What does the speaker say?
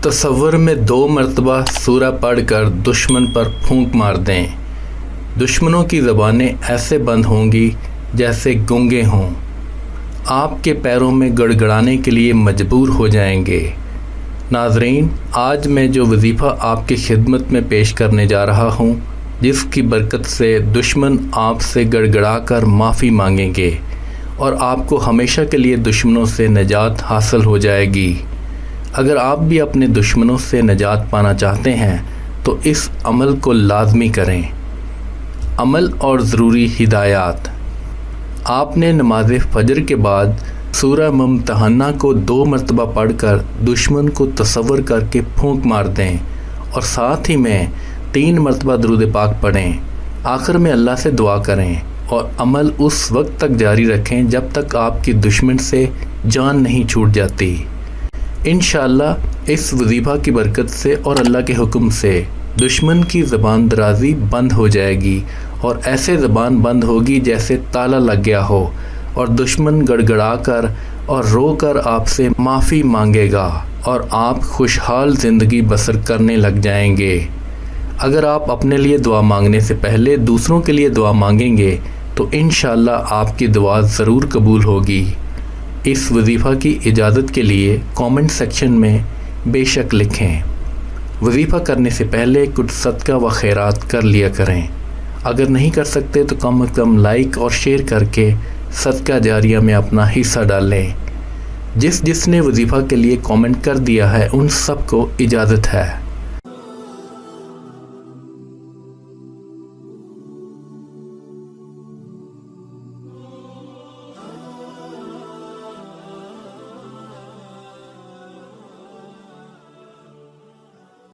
تصور میں 2 مرتبہ سورہ پڑھ کر دشمن پر پھونک مار دیں۔ دشمنوں کی زبانیں ایسے بند ہوں گی جیسے گونگے ہوں، آپ کے پیروں میں گڑگڑانے کے لیے مجبور ہو جائیں گے۔ ناظرین، آج میں جو وظیفہ آپ کی خدمت میں پیش کرنے جا رہا ہوں، جس کی برکت سے دشمن آپ سے گڑگڑا کر معافی مانگیں گے اور آپ کو ہمیشہ کے لیے دشمنوں سے نجات حاصل ہو جائے گی۔ اگر آپ بھی اپنے دشمنوں سے نجات پانا چاہتے ہیں تو اس عمل کو لازمی کریں۔ عمل اور ضروری ہدایات: آپ نے نماز فجر کے بعد سورہ ممتحنہ کو 2 مرتبہ پڑھ کر دشمن کو تصور کر کے پھونک مار دیں اور ساتھ ہی میں 3 مرتبہ درود پاک پڑھیں۔ آخر میں اللہ سے دعا کریں اور عمل اس وقت تک جاری رکھیں جب تک آپ کی دشمن سے جان نہیں چھوٹ جاتی۔ انشاءاللہ اس وظیفہ کی برکت سے اور اللہ کے حکم سے دشمن کی زبان درازی بند ہو جائے گی اور ایسے زبان بند ہوگی جیسے تالا لگ گیا ہو، اور دشمن گڑگڑا کر اور رو کر آپ سے معافی مانگے گا اور آپ خوشحال زندگی بسر کرنے لگ جائیں گے۔ اگر آپ اپنے لیے دعا مانگنے سے پہلے دوسروں کے لیے دعا مانگیں گے تو انشاءاللہ آپ کی دعا ضرور قبول ہوگی۔ اس وظیفہ کی اجازت کے لیے کامنٹ سیکشن میں بے شک لکھیں۔ وظیفہ کرنے سے پہلے کچھ صدقہ و خیرات کر لیا کریں۔ اگر نہیں کر سکتے تو کم از کم لائک اور شیئر کر کے صدقہ جاریہ میں اپنا حصہ ڈالیں۔ جس نے وظیفہ کے لیے کامنٹ کر دیا ہے ان سب کو اجازت ہے۔